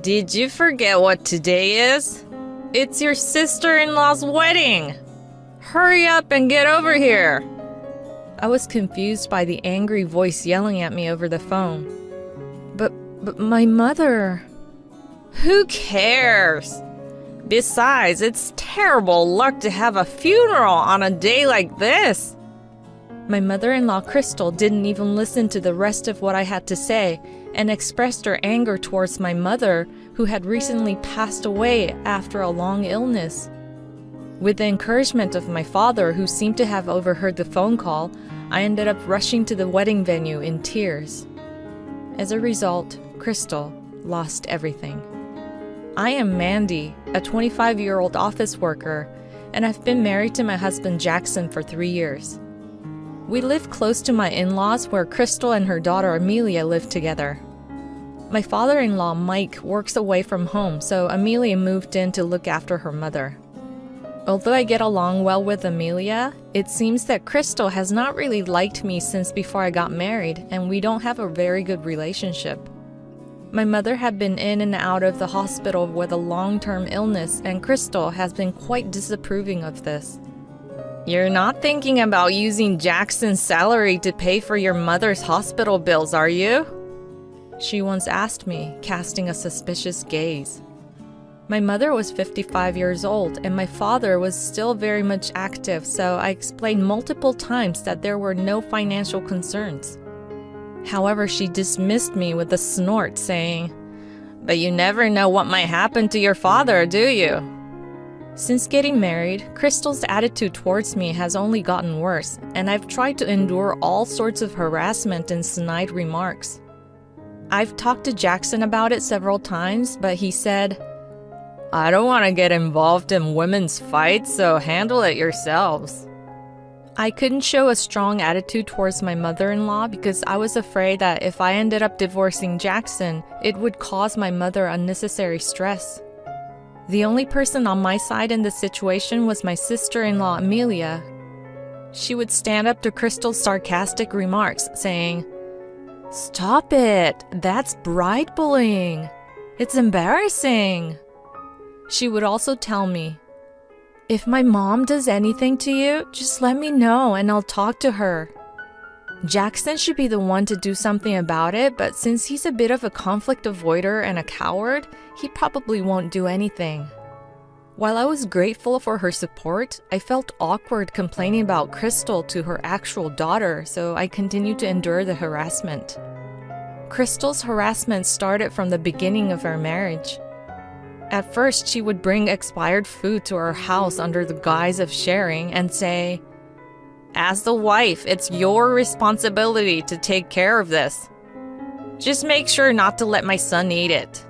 Did you forget what today is? It's your sister-in-law's wedding! Hurry up and get over here! I was confused by the angry voice yelling at me over the phone. But my mother... Who cares? Besides, it's terrible luck to have a funeral on a day like this. My mother-in-law, Crystal, didn't even listen to the rest of what I had to say and expressed her anger towards my mother, who had recently passed away after a long illness. With the encouragement of my father, who seemed to have overheard the phone call, I ended up rushing to the wedding venue in tears. As a result, Crystal lost everything. I am Mandy, a 25-year-old office worker, and I've been married to my husband Jackson for 3 years. We live close to my in-laws, where Crystal and her daughter Amelia live together. My father-in-law Mike works away from home, so Amelia moved in to look after her mother. Although I get along well with Amelia, it seems that Crystal has not really liked me since before I got married, and we don't have a very good relationship. My mother had been in and out of the hospital with a long-term illness, and Crystal has been quite disapproving of this. You're not thinking about using Jackson's salary to pay for your mother's hospital bills, are you? She once asked me, casting a suspicious gaze. My mother was 55 years old, and my father was still very much active, so I explained multiple times that there were no financial concerns. However, she dismissed me with a snort, saying, "But you never know what might happen to your father, do you?" Since getting married, Crystal's attitude towards me has only gotten worse, and I've tried to endure all sorts of harassment and snide remarks. I've talked to Jackson about it several times, but he said, "I don't want to get involved in women's fights, so handle it yourselves." I couldn't show a strong attitude towards my mother-in-law because I was afraid that if I ended up divorcing Jackson, it would cause my mother unnecessary stress. The only person on my side in this situation was my sister-in-law, Amelia. She would stand up to Crystal's sarcastic remarks, saying, "Stop it! That's bride bullying! It's embarrassing!" She would also tell me, "If my mom does anything to you, just let me know and I'll talk to her. Jackson should be the one to do something about it, but since he's a bit of a conflict avoider and a coward, he probably won't do anything." While I was grateful for her support, I felt awkward complaining about Crystal to her actual daughter, so I continued to endure the harassment. Crystal's harassment started from the beginning of our marriage. At first, she would bring expired food to our house under the guise of sharing and say, "As the wife, it's your responsibility to take care of this. Just make sure not to let my son eat it."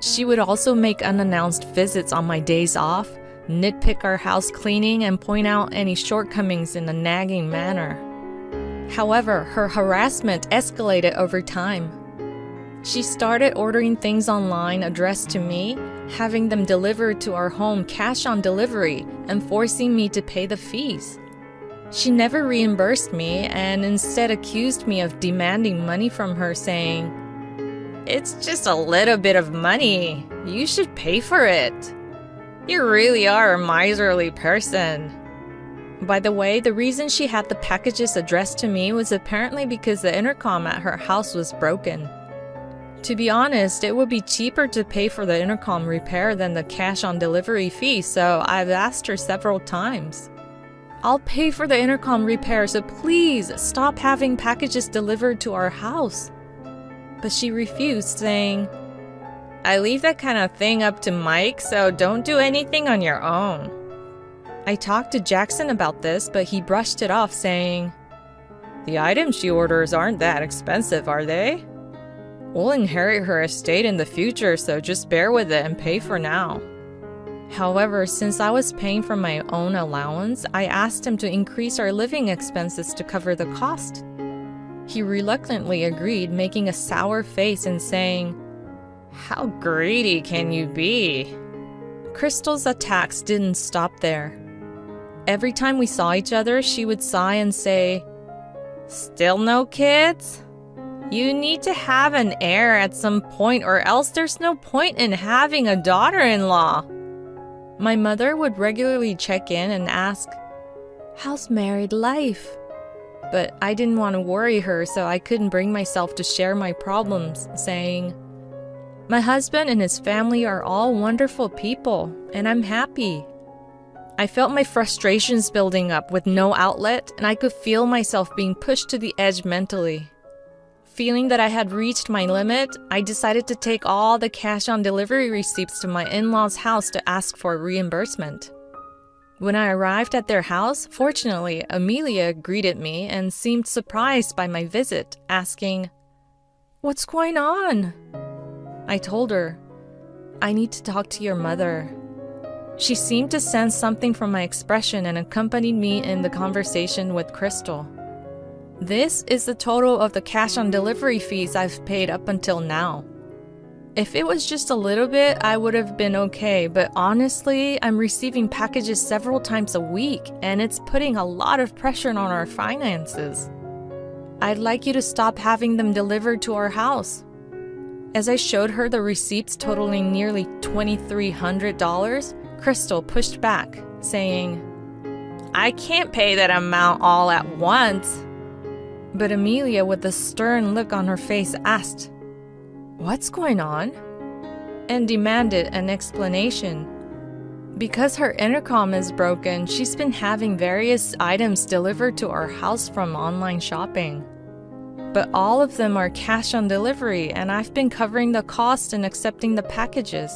She would also make unannounced visits on my days off, nitpick our house cleaning, and point out any shortcomings in a nagging manner. However, her harassment escalated over time. She started ordering things online addressed to me, having them delivered to our home cash on delivery, and forcing me to pay the fees. She never reimbursed me and instead accused me of demanding money from her, saying, "It's just a little bit of money. You should pay for it. You really are a miserly person." By the way, the reason she had the packages addressed to me was apparently because the intercom at her house was broken. To be honest, it would be cheaper to pay for the intercom repair than the cash on delivery fee, so I've asked her several times. "I'll pay for the intercom repair, so please stop having packages delivered to our house." But she refused, saying, "I leave that kind of thing up to Mike, so don't do anything on your own." I talked to Jackson about this, but he brushed it off, saying, "The items she orders aren't that expensive, are they? We'll inherit her estate in the future, so just bear with it and pay for now." However, since I was paying for my own allowance, I asked him to increase our living expenses to cover the cost. He reluctantly agreed, making a sour face and saying, "How greedy can you be?" Crystal's attacks didn't stop there. Every time we saw each other, she would sigh and say, "Still no kids? You need to have an heir at some point, or else there's no point in having a daughter-in-law. My mother would regularly check in and ask, "How's married life?" But I didn't want to worry her, so I couldn't bring myself to share my problems, saying, "My husband and his family are all wonderful people, and I'm happy." I felt my frustrations building up with no outlet, and I could feel myself being pushed to the edge mentally. Feeling that I had reached my limit, I decided to take all the cash-on-delivery receipts to my in-laws' house to ask for reimbursement. When I arrived at their house, fortunately, Amelia greeted me and seemed surprised by my visit, asking, "What's going on?" I told her, "I need to talk to your mother." She seemed to sense something from my expression and accompanied me in the conversation with Crystal. This is the total of the cash-on-delivery fees I've paid up until now. If it was just a little bit, I would have been okay, but honestly, I'm receiving packages several times a week, and it's putting a lot of pressure on our finances. I'd like you to stop having them delivered to our house. As I showed her the receipts totaling nearly $2,300, Crystal pushed back, saying, "I can't pay that amount all at once." But Amelia, with a stern look on her face, asked, "What's going on?" and demanded an explanation. Because her intercom is broken, she's been having various items delivered to our house from online shopping. But all of them are cash on delivery, and I've been covering the cost and accepting the packages.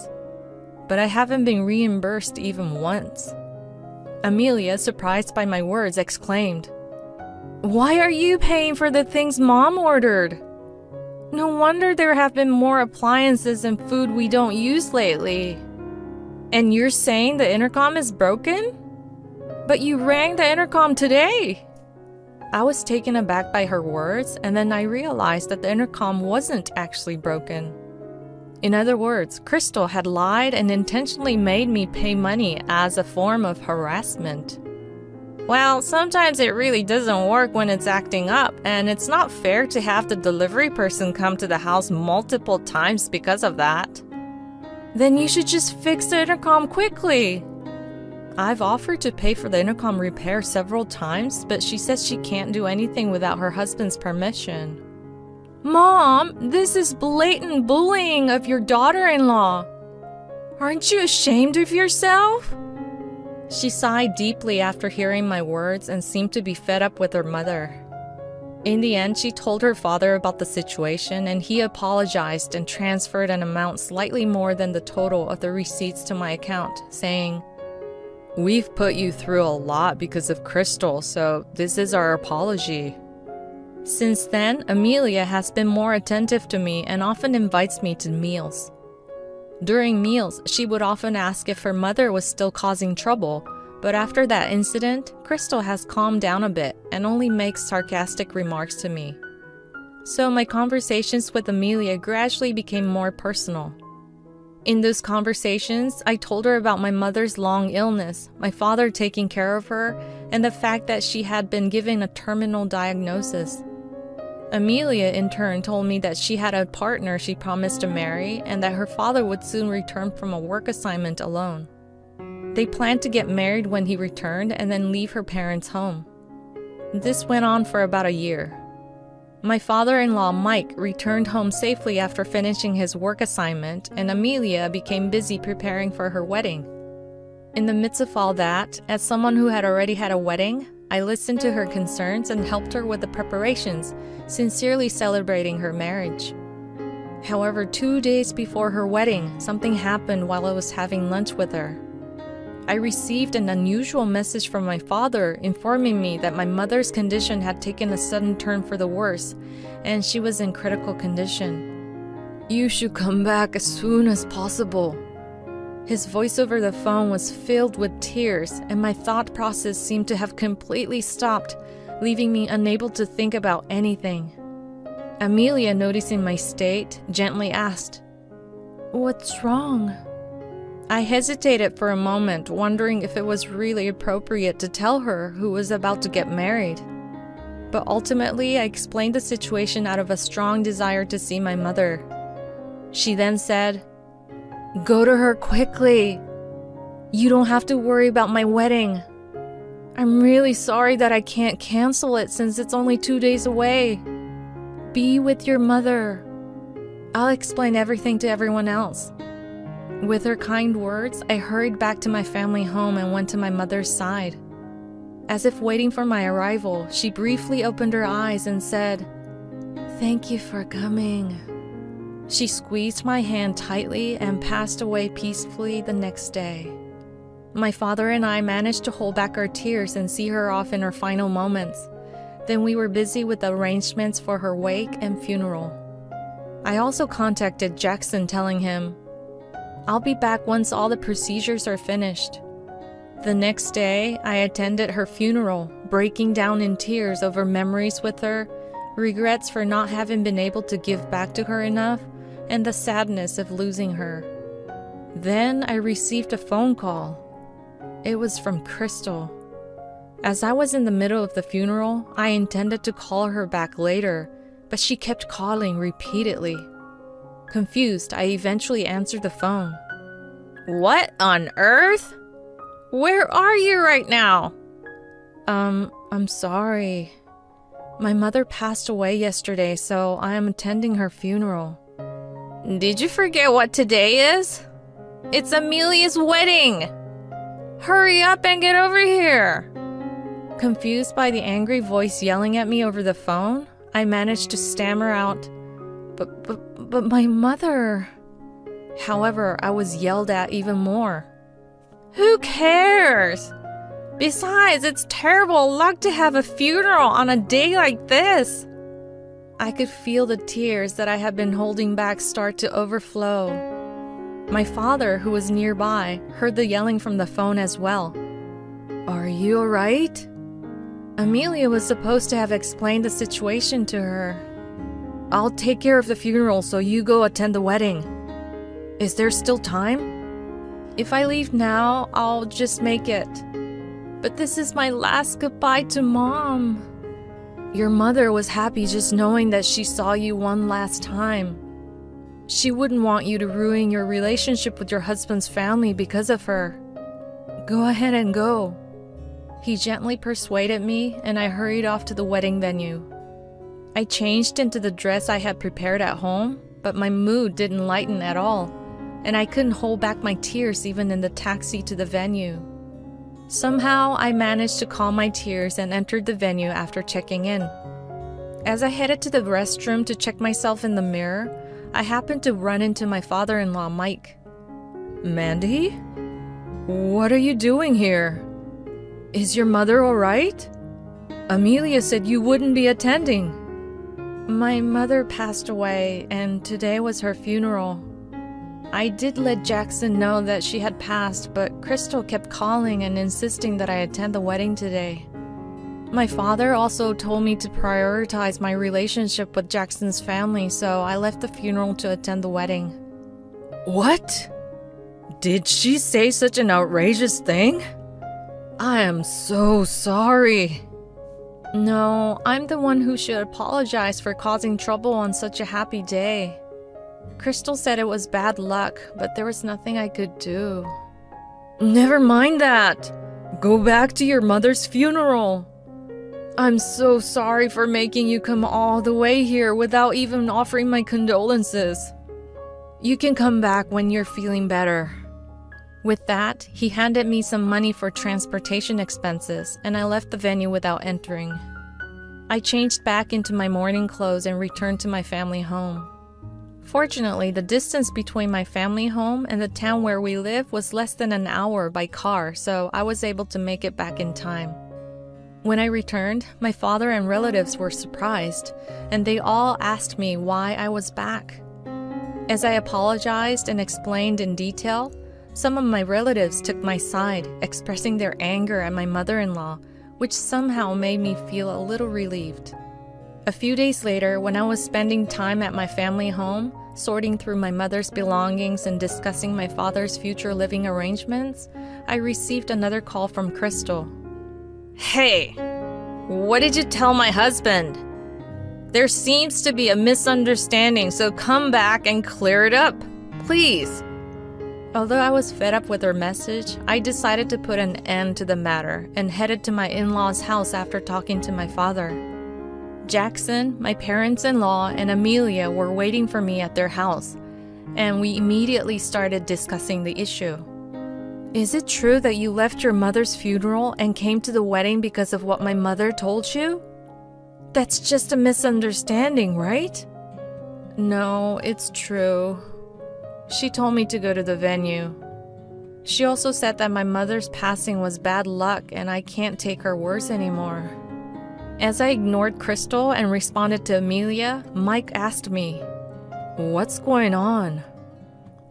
But I haven't been reimbursed even once. Amelia, surprised by my words, exclaimed, "Why are you paying for the things Mom ordered? No wonder there have been more appliances and food we don't use lately. And you're saying the intercom is broken? But you rang the intercom today." I was taken aback by her words, and then I realized that the intercom wasn't actually broken. In other words, Crystal had lied and intentionally made me pay money as a form of harassment. Well, sometimes it really doesn't work when it's acting up, and it's not fair to have the delivery person come to the house multiple times because of that. Then you should just fix the intercom quickly. I've offered to pay for the intercom repair several times, but she says she can't do anything without her husband's permission. Mom, this is blatant bullying of your daughter-in-law. Aren't you ashamed of yourself? She sighed deeply after hearing my words and seemed to be fed up with her mother. In the end, she told her father about the situation, and he apologized and transferred an amount slightly more than the total of the receipts to my account, saying, "We've put you through a lot because of Crystal, so this is our apology." Since then, Amelia has been more attentive to me and often invites me to meals. During meals, she would often ask if her mother was still causing trouble, but after that incident, Crystal has calmed down a bit and only makes sarcastic remarks to me. So my conversations with Amelia gradually became more personal. In those conversations, I told her about my mother's long illness, my father taking care of her, and the fact that she had been given a terminal diagnosis. Amelia, in turn, told me that she had a partner she promised to marry and that her father would soon return from a work assignment alone. They planned to get married when he returned and then leave her parents' home. This went on for about a year. My father-in-law, Mike, returned home safely after finishing his work assignment, and Amelia became busy preparing for her wedding. In the midst of all that, as someone who had already had a wedding, I listened to her concerns and helped her with the preparations, sincerely celebrating her marriage. However, 2 days before her wedding, something happened while I was having lunch with her. I received an unusual message from my father informing me that my mother's condition had taken a sudden turn for the worse, and she was in critical condition. "You should come back as soon as possible." His voice over the phone was filled with tears, and my thought process seemed to have completely stopped, leaving me unable to think about anything. Amelia, noticing my state, gently asked, "What's wrong?" I hesitated for a moment, wondering if it was really appropriate to tell her who was about to get married. But ultimately, I explained the situation out of a strong desire to see my mother. She then said, "Go to her quickly. You don't have to worry about my wedding. I'm really sorry that I can't cancel it since it's only 2 days away. Be with your mother. I'll explain everything to everyone else." With her kind words, I hurried back to my family home and went to my mother's side. As if waiting for my arrival, she briefly opened her eyes and said, "Thank you for coming." She squeezed my hand tightly and passed away peacefully the next day. My father and I managed to hold back our tears and see her off in her final moments. Then we were busy with the arrangements for her wake and funeral. I also contacted Jackson, telling him, "I'll be back once all the procedures are finished." The next day, I attended her funeral, breaking down in tears over memories with her, regrets for not having been able to give back to her enough, and the sadness of losing her. Then I received a phone call. It was from Crystal. As I was in the middle of the funeral, I intended to call her back later, but she kept calling repeatedly. Confused, I eventually answered the phone. "What on earth? Where are you right now?" I'm sorry. My mother passed away yesterday, so I am attending her funeral." "Did you forget what today is? It's Amelia's wedding! Hurry up and get over here!" Confused by the angry voice yelling at me over the phone, I managed to stammer out, But my mother." However, I was yelled at even more. "Who cares? Besides, it's terrible luck to have a funeral on a day like this." I could feel the tears that I had been holding back start to overflow. My father, who was nearby, heard the yelling from the phone as well. "Are you alright?" Amelia was supposed to have explained the situation to her. "I'll take care of the funeral, so you go attend the wedding. Is there still time? If I leave now, I'll just make it. But this is my last goodbye to Mom. Your mother was happy just knowing that she saw you one last time. She wouldn't want you to ruin your relationship with your husband's family because of her. Go ahead and go." He gently persuaded me, and I hurried off to the wedding venue. I changed into the dress I had prepared at home, but my mood didn't lighten at all, and I couldn't hold back my tears even in the taxi to the venue. Somehow, I managed to calm my tears and entered the venue after checking in. As I headed to the restroom to check myself in the mirror, I happened to run into my father-in-law, Mike. "Mandy? What are you doing here? Is your mother alright? Amelia said you wouldn't be attending." "My mother passed away, and today was her funeral. I did let Jackson know that she had passed, but Crystal kept calling and insisting that I attend the wedding today. My father also told me to prioritize my relationship with Jackson's family, so I left the funeral to attend the wedding." "What? Did she say such an outrageous thing? I am so sorry." "No, I'm the one who should apologize for causing trouble on such a happy day. Crystal said it was bad luck, but there was nothing I could do." "Never mind that. Go back to your mother's funeral. I'm so sorry for making you come all the way here without even offering my condolences. You can come back when you're feeling better." With that, he handed me some money for transportation expenses, and I left the venue without entering. I changed back into my morning clothes and returned to my family home. Fortunately, the distance between my family home and the town where we live was less than an hour by car, so I was able to make it back in time. When I returned, my father and relatives were surprised, and they all asked me why I was back. As I apologized and explained in detail, some of my relatives took my side, expressing their anger at my mother-in-law, which somehow made me feel a little relieved. A few days later, when I was spending time at my family home, sorting through my mother's belongings and discussing my father's future living arrangements, I received another call from Crystal. "Hey, What did you tell my husband? There seems to be a misunderstanding, so come back and clear it up, please. Although I was fed up with her message, I decided to put an end to the matter and headed to my in-laws' house after talking to my father. Jackson, my parents-in-law, and Amelia were waiting for me at their house, and we immediately started discussing the issue. Is it true that you left your mother's funeral and came to the wedding because of what my mother told you? That's just a misunderstanding, right? No, it's true. She told me to go to the venue. She also said that my mother's passing was bad luck and I can't take her words anymore. As I ignored Crystal and responded to Amelia, Mike asked me, "What's going on?"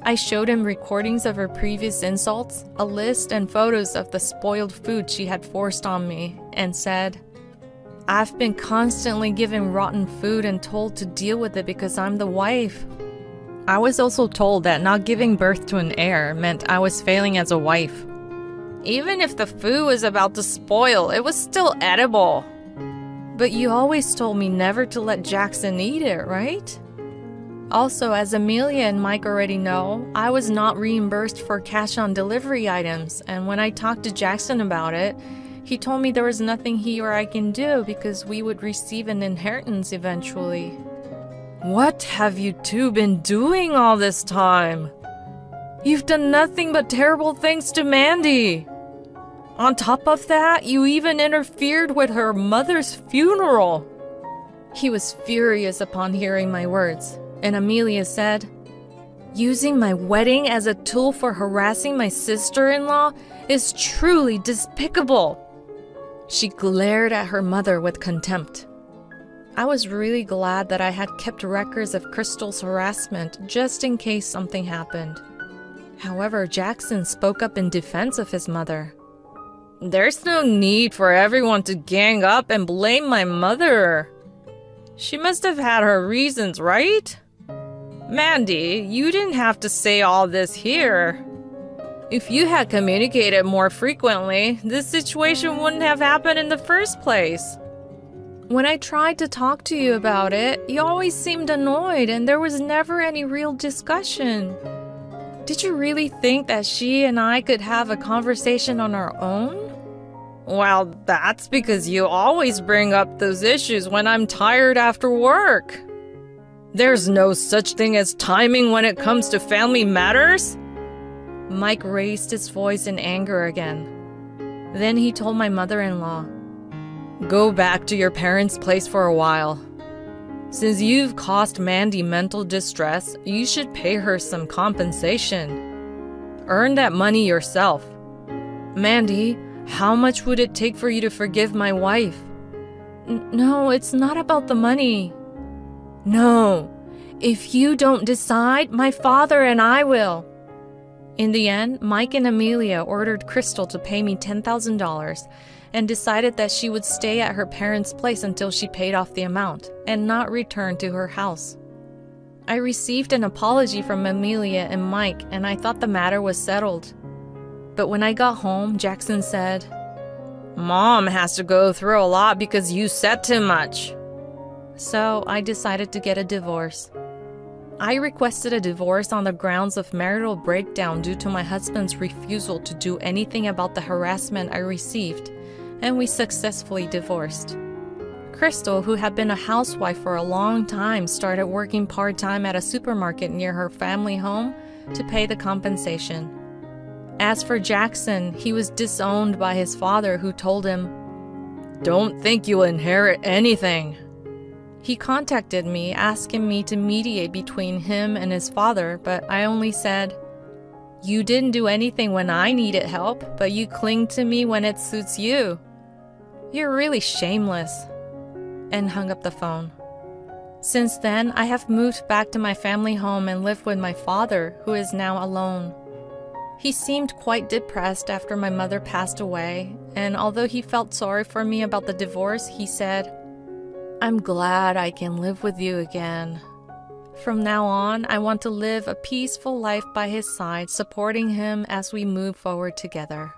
I showed him recordings of her previous insults, a list and photos of the spoiled food she had forced on me, and said, "I've been constantly given rotten food and told to deal with it because I'm the wife." I was also told that not giving birth to an heir meant I was failing as a wife. Even if the food was about to spoil, it was still edible. But you always told me never to let Jackson eat it, right? Also, as Amelia and Mike already know, I was not reimbursed for cash-on-delivery items, and when I talked to Jackson about it, he told me there was nothing he or I can do because we would receive an inheritance eventually. What have you two been doing all this time? You've done nothing but terrible things to Mandy. On top of that, you even interfered with her mother's funeral. He was furious upon hearing my words, and Amelia said, "Using my wedding as a tool for harassing my sister-in-law is truly despicable." She glared at her mother with contempt. I was really glad that I had kept records of Crystal's harassment just in case something happened. However, Jackson spoke up in defense of his mother. "There's no need for everyone to gang up and blame my mother. She must have had her reasons, right? Mandy, you didn't have to say all this here. If you had communicated more frequently, this situation wouldn't have happened in the first place. When I tried to talk to you about it, you always seemed annoyed and there was never any real discussion. Did you really think that she and I could have a conversation on our own?" "Well, that's because you always bring up those issues when I'm tired after work. There's no such thing as timing when it comes to family matters." Mike raised his voice in anger again. Then he told my mother-in-law, "Go back to your parents' place for a while. Since you've caused Mandy mental distress, you should pay her some compensation. Earn that money yourself. Mandy, how much would it take for you to forgive my wife?" No, it's not about the money." "No, if you don't decide, my father and I will." In the end, Mike and Amelia ordered Crystal to pay me $10,000 and decided that she would stay at her parents' place until she paid off the amount and not return to her house. I received an apology from Amelia and Mike, and I thought the matter was settled. But when I got home, Jackson said, "Mom has to go through a lot because you said too much." So I decided to get a divorce. I requested a divorce on the grounds of marital breakdown due to my husband's refusal to do anything about the harassment I received, and we successfully divorced. Crystal, who had been a housewife for a long time, started working part-time at a supermarket near her family home to pay the compensation. As for Jackson, he was disowned by his father, who told him, "Don't think you'll inherit anything." He contacted me, asking me to mediate between him and his father, but I only said, "You didn't do anything when I needed help, but you cling to me when it suits you. You're really shameless," and hung up the phone. Since then, I have moved back to my family home and lived with my father, who is now alone. He seemed quite depressed after my mother passed away, and although he felt sorry for me about the divorce, he said, "I'm glad I can live with you again. From now on, I want to live a peaceful life by his side, supporting him as we move forward together."